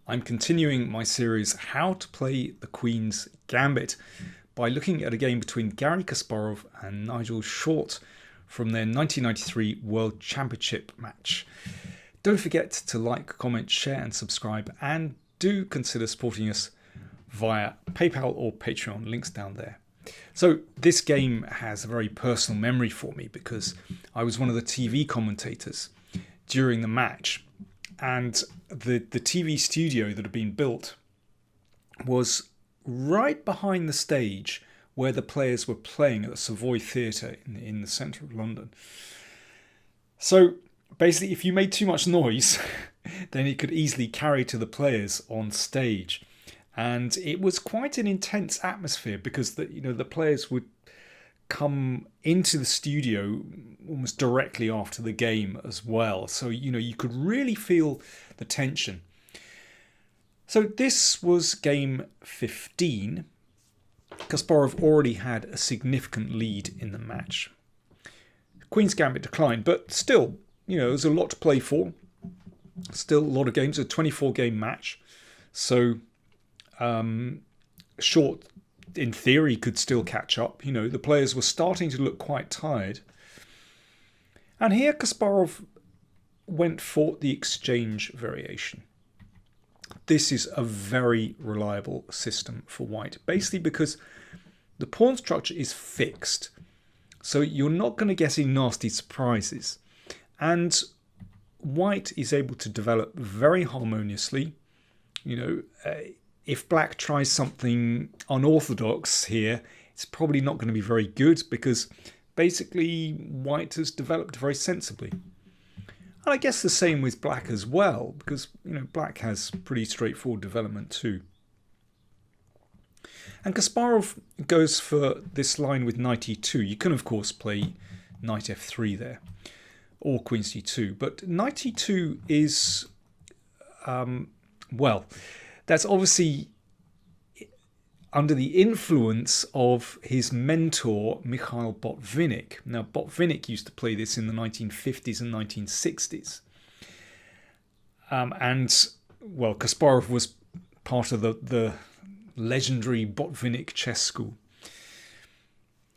I'm continuing my series How to Play the Queen's Gambit by looking at a game between Garry Kasparov and Nigel from their 1993 World Championship match. Don't forget to like, comment, share and subscribe, and do consider supporting us via PayPal or Patreon, links down there. So this game has a very personal memory for me because I was one of the TV commentators during the match, and the TV studio that had been built was right behind the stage where the players were playing at the Savoy Theatre in the centre of London. So basically, if you made too much noise, then it could easily carry to the players on stage. And it was quite an intense atmosphere because the players would come into the studio almost directly after the game as well. So, you could really feel the tension. So this was game 15. Kasparov already had a significant lead in the match. Queen's Gambit declined, but still, there's a lot to play for. Still a lot of games, a 24-game match. So short, in theory, could still catch up. The players were starting to look quite tired. And here Kasparov went for the exchange variation. This is a very reliable system for white, basically because the pawn structure is fixed. So you're not going to get any nasty surprises. And white is able to develop very harmoniously. If black tries something unorthodox here, it's probably not going to be very good because basically white has developed very sensibly. And I guess the same with black as well, because black has pretty straightforward development too. And Kasparov goes for this line with knight e2. You can of course play knight f3 there, or queen c2. But knight e2 is, that's obviously under the influence of his mentor, Mikhail Botvinnik. Now, Botvinnik used to play this in the 1950s and 1960s. Kasparov was part of the legendary Botvinnik chess school.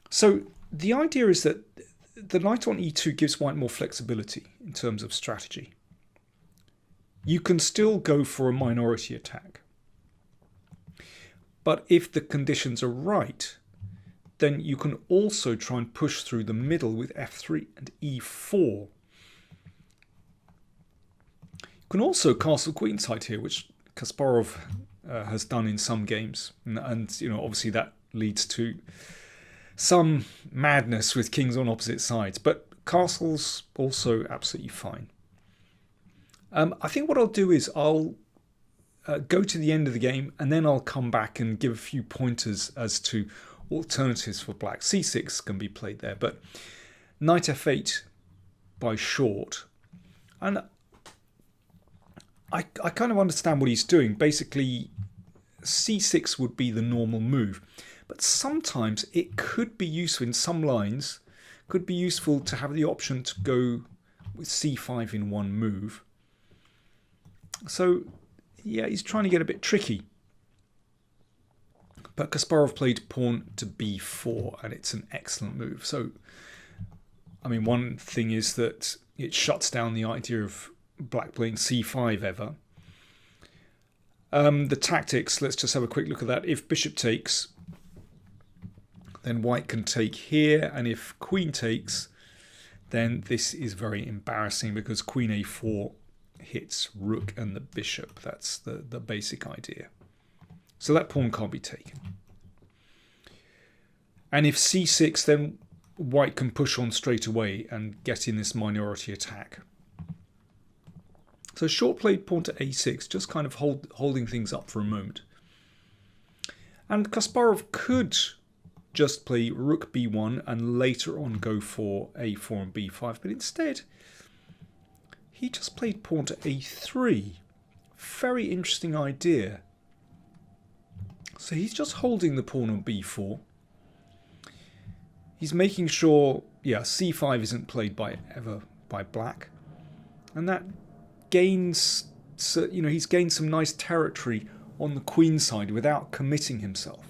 So the idea is that the knight on e2 gives white more flexibility in terms of strategy. You can still go for a minority attack. But if the conditions are right, then you can also try and push through the middle with f3 and e4. You can also castle queenside here, which Kasparov has done in some games. And obviously that leads to some madness with kings on opposite sides. But castles also absolutely fine. I think what I'll do is I'll go to the end of the game and then I'll come back and give a few pointers as to alternatives for black. c6 can be played there, but knight f8 by short. And I kind of understand what he's doing. Basically, c6 would be the normal move. But sometimes it could be useful in some lines, could be useful to have the option to go with c5 in one move. So, yeah, he's trying to get a bit tricky. But Kasparov played pawn to b4, and it's an excellent move. So, one thing is that it shuts down the idea of black playing c5 ever. The tactics, let's just have a quick look at that. If bishop takes, then white can take here, and if queen takes, then this is very embarrassing because queen a4 hits rook and the bishop. That's the basic idea. So that pawn can't be taken. And if c6, then white can push on straight away and get in this minority attack. So short played pawn to a6, just kind of holding things up for a moment. And Kasparov could just play rook b1 and later on go for a4 and b5, but instead he just played pawn to a3. Very interesting idea. So he's just holding the pawn on b4. He's making sure, c5 isn't played by black. And that gains he's gained some nice territory on the queen side without committing himself.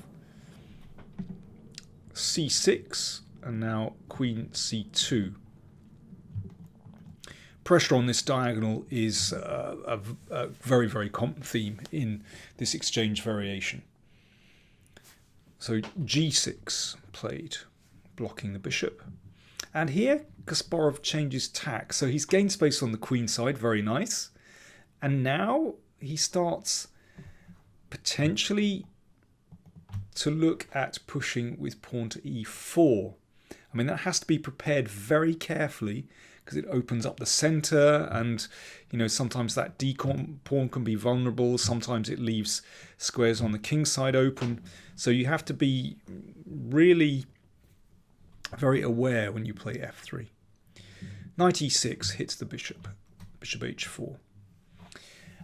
c6, and now queen c2. Pressure on this diagonal is a very, very common theme in this exchange variation. So g6 played, blocking the bishop. And here Kasparov changes tack. So he's gained space on the queen side, very nice. And now he starts potentially to look at pushing with pawn to e4. I mean, that has to be prepared very carefully because it opens up the center, and sometimes that d pawn can be vulnerable. Sometimes it leaves squares on the king side open. So you have to be really very aware when you play f3. Knight e6 hits the bishop, bishop h4.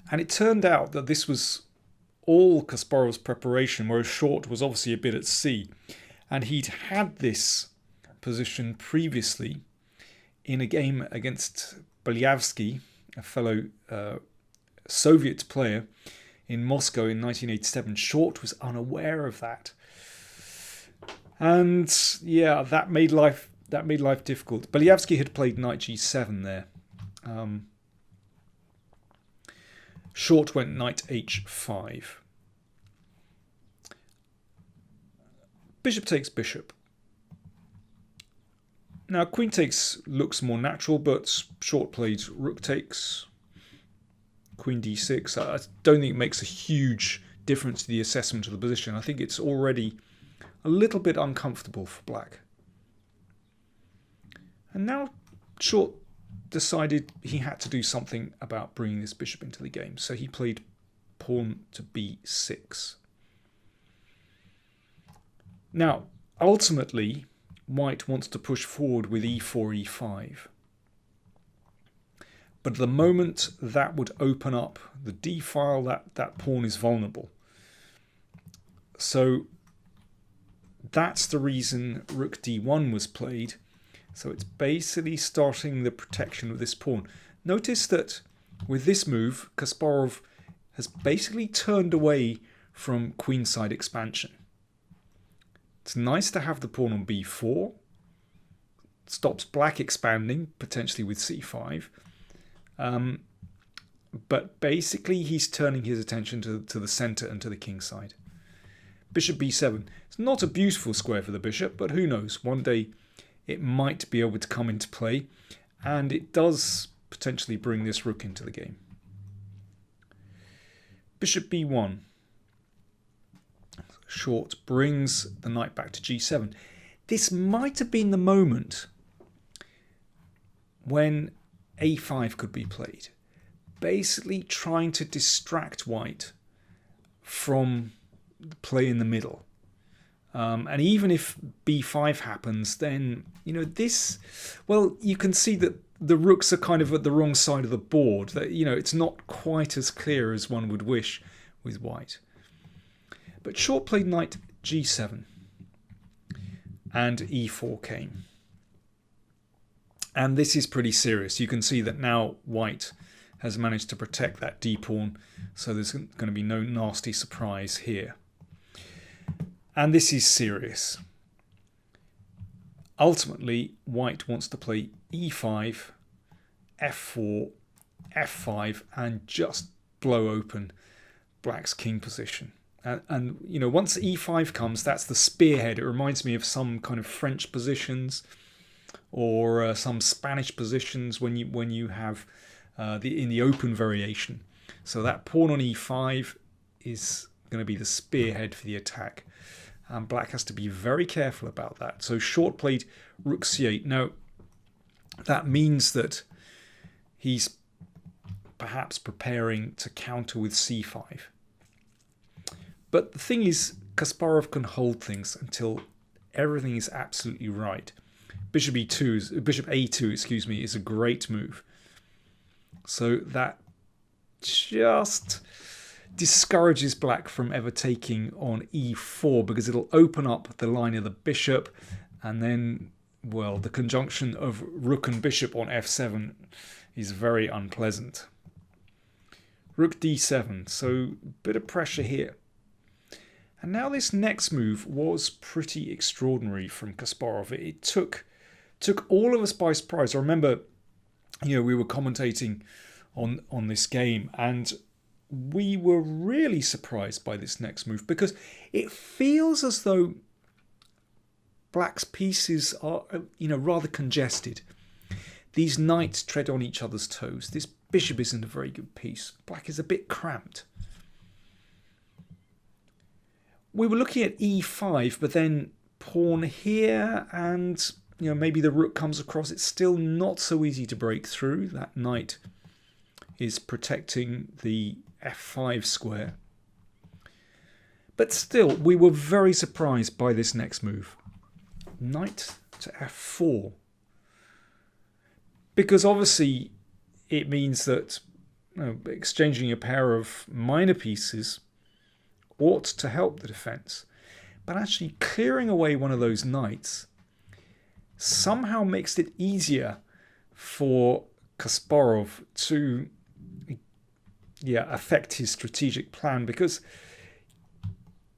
And it turned out that this was all Kasparov's preparation, whereas Short was obviously a bit at sea. And he'd had this position previously in a game against Belyavsky, a fellow Soviet player in Moscow in 1987. Short was unaware of that. And yeah, that made life difficult. Belyavsky had played knight g7 there. Short went knight h5. Bishop takes bishop. Now queen takes looks more natural, but Short played rook takes, queen d6. I don't think it makes a huge difference to the assessment of the position. I think it's already a little bit uncomfortable for black. And now Short decided he had to do something about bringing this bishop into the game. So he played pawn to b6. Now, ultimately, White wants to push forward with e4, e5. But at the moment that would open up the d file, that pawn is vulnerable. So that's the reason rook d1 was played. So it's basically starting the protection of this pawn. Notice that with this move, Kasparov has basically turned away from queenside expansion. It's nice to have the pawn on b4. Stops black expanding, potentially with c5. But basically he's turning his attention to the centre and to the king side. Bishop b7. It's not a beautiful square for the bishop, but who knows? One day it might be able to come into play, and it does potentially bring this rook into the game. Bishop b1. Short brings the knight back to g7. This might have been the moment when a5 could be played, basically trying to distract White from the play in the middle. And even if b5 happens, then you can see that the rooks are kind of at the wrong side of the board. That it's not quite as clear as one would wish with White. But Short played knight g7, and e4 came. And this is pretty serious. You can see that now White has managed to protect that d-pawn, so there's going to be no nasty surprise here. And this is serious. Ultimately, White wants to play e5, f4, f5, and just blow open Black's king position. And once e5 comes, that's the spearhead. It reminds me of some kind of French positions or some Spanish positions when you have in the open variation. So that pawn on e5 is going to be the spearhead for the attack. And Black has to be very careful about that. So Short played rook c8. Now, that means that he's perhaps preparing to counter with c5. But the thing is, Kasparov can hold things until everything is absolutely right. Bishop a2, is a great move. So that just discourages Black from ever taking on e4, because it'll open up the line of the bishop, and then, well, the conjunction of rook and bishop on f7 is very unpleasant. Rook d7, so a bit of pressure here. And now this next move was pretty extraordinary from Kasparov. It took all of us by surprise. I remember, we were commentating on this game, and we were really surprised by this next move because it feels as though Black's pieces are, rather congested. These knights tread on each other's toes. This bishop isn't a very good piece. Black is a bit cramped. We were looking at e5, but then pawn here, and maybe the rook comes across. It's still not so easy to break through. That knight is protecting the f5 square. But still, we were very surprised by this next move. Knight to f4. Because obviously it means that exchanging a pair of minor pieces ought to help the defense. But actually clearing away one of those knights somehow makes it easier for Kasparov to affect his strategic plan, because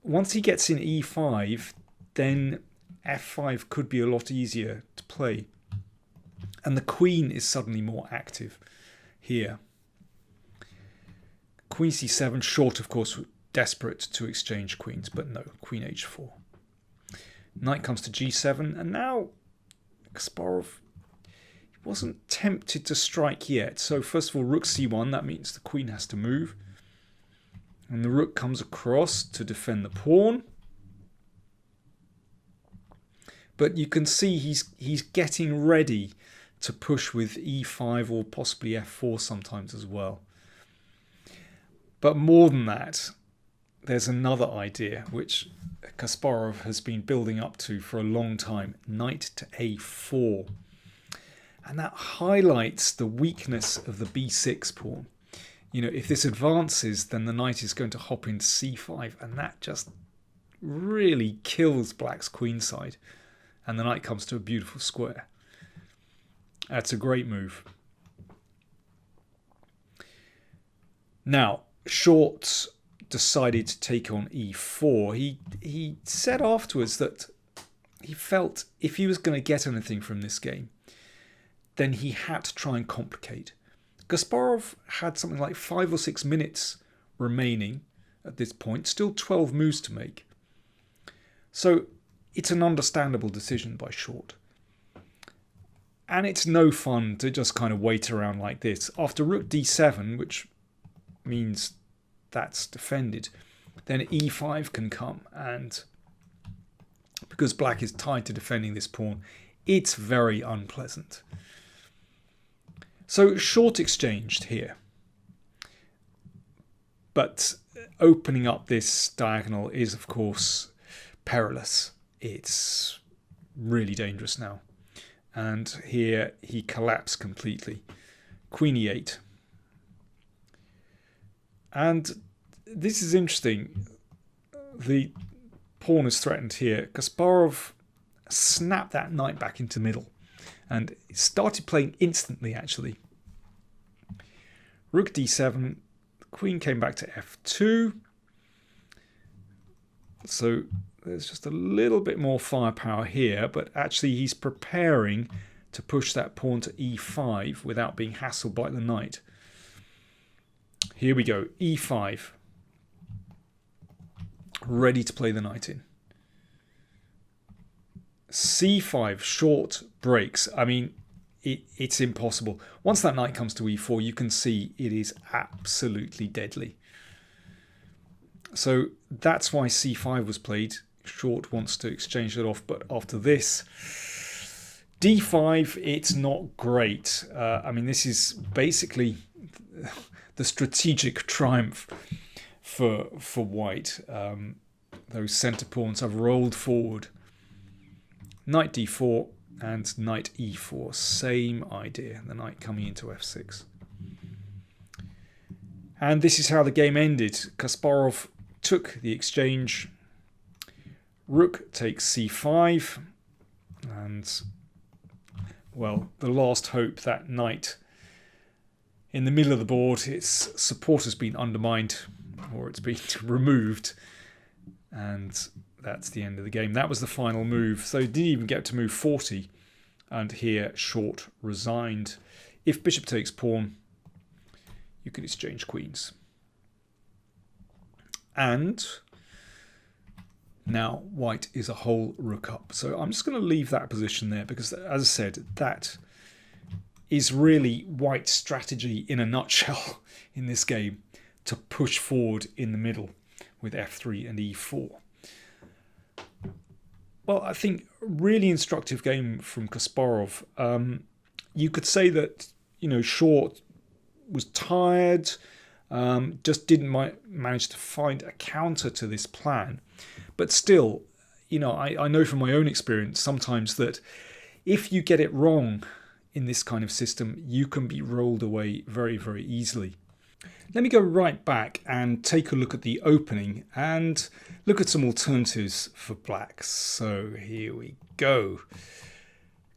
once he gets in e5, then f5 could be a lot easier to play. And the queen is suddenly more active here. Queen c7, short, of course, desperate to exchange queens, but no, queen h4. Knight comes to g7, and now Kasparov wasn't tempted to strike yet. So first of all, rook c1, that means the queen has to move. And the rook comes across to defend the pawn. But you can see he's getting ready to push with e5 or possibly f4 sometimes as well. But more than that, there's another idea which Kasparov has been building up to for a long time. Knight to a4. And that highlights the weakness of the b6 pawn. If this advances, then the knight is going to hop into c5, and that just really kills Black's queenside. And the knight comes to a beautiful square. That's a great move. Now, Short decided to take on e4. He said afterwards that he felt if he was going to get anything from this game, then he had to try and complicate. Kasparov had something like 5 or 6 minutes remaining at this point, still 12 moves to make. So it's an understandable decision by Short. And it's no fun to just kind of wait around like this. After rook d7, which means that's defended, then e5 can come. And because Black is tied to defending this pawn, it's very unpleasant. So Short exchanged here. But opening up this diagonal is, of course, perilous. It's really dangerous now. And here he collapsed completely. Queen e8. And this is interesting. The pawn is threatened here. Kasparov snapped that knight back into the middle and started playing instantly, actually. Rook d7. The queen came back to f2. So there's just a little bit more firepower here, but actually he's preparing to push that pawn to e5 without being hassled by the knight. Here we go, e5. Ready to play the knight in. c5, Short breaks. I mean, it's impossible. Once that knight comes to e4, you can see it is absolutely deadly. So that's why c5 was played. Short wants to exchange it off, but after this, d5, it's not great. I mean, this is basically the strategic triumph for white. Those centre pawns have rolled forward. Knight d4 and knight e4, same idea. The knight coming into f6. And this is how the game ended. Kasparov took the exchange. Rook takes c5, and well, the last hope, that knight in the middle of the board, its support has been undermined, or it's been removed, and that's the end of the game. That was the final move. So he didn't even get to move 40, and here short resigned. If bishop takes pawn, you can exchange queens. And now white is a whole rook up. So I'm just going to leave that position there because, as I said, that is really white's strategy in a nutshell in this game, to push forward in the middle with f3 and e4. Well, I think really instructive game from Kasparov. You could say that, short was tired, just didn't manage to find a counter to this plan. But still, I know from my own experience sometimes that if you get it wrong in this kind of system, you can be rolled away very, very easily. Let me go right back and take a look at the opening and look at some alternatives for black. So here we go.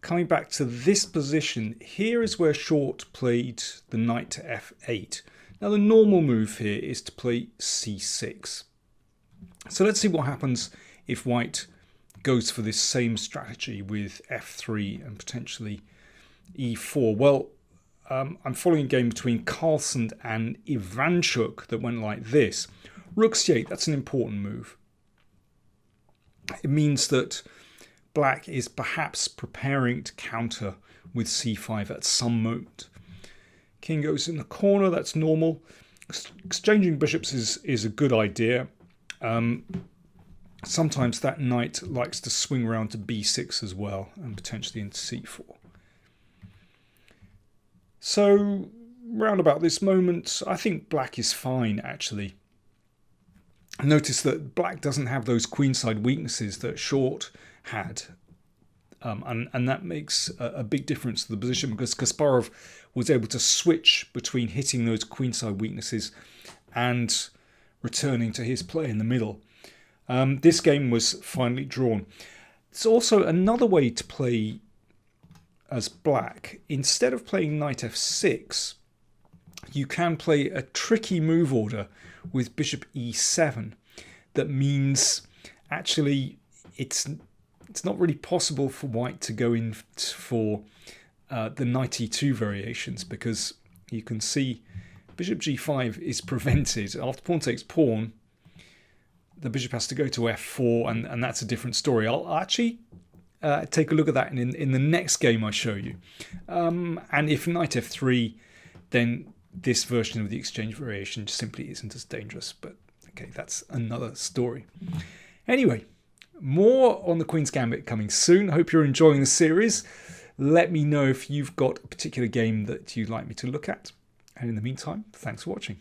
Coming back to this position, here is where short played the knight to f8. Now the normal move here is to play c6. So let's see what happens if white goes for this same strategy with f3 and potentially e4. Well, I'm following a game between Carlsen and Ivanchuk that went like this. Rook c8, that's an important move. It means that black is perhaps preparing to counter with c5 at some moment. King goes in the corner, that's normal. Exchanging bishops is a good idea. Sometimes that knight likes to swing around to b6 as well, and potentially into c4. So, round about this moment, I think black is fine, actually. Notice that black doesn't have those queenside weaknesses that short had. And that makes a big difference to the position, because Kasparov was able to switch between hitting those queenside weaknesses and returning to his play in the middle. This game was finally drawn. It's also another way to play as black. Instead of playing knight f6, you can play a tricky move order with bishop e7 that means actually it's not really possible for white to go in for the knight e2 variations, because you can see bishop g5 is prevented. After pawn takes pawn, the bishop has to go to f4, and that's a different story. I'll actually take a look at that in the next game I show you. And if knight f3, then this version of the exchange variation simply isn't as dangerous. But okay, that's another story. Anyway, more on the Queen's Gambit coming soon. I hope you're enjoying the series. Let me know if you've got a particular game that you'd like me to look at. And in the meantime, thanks for watching.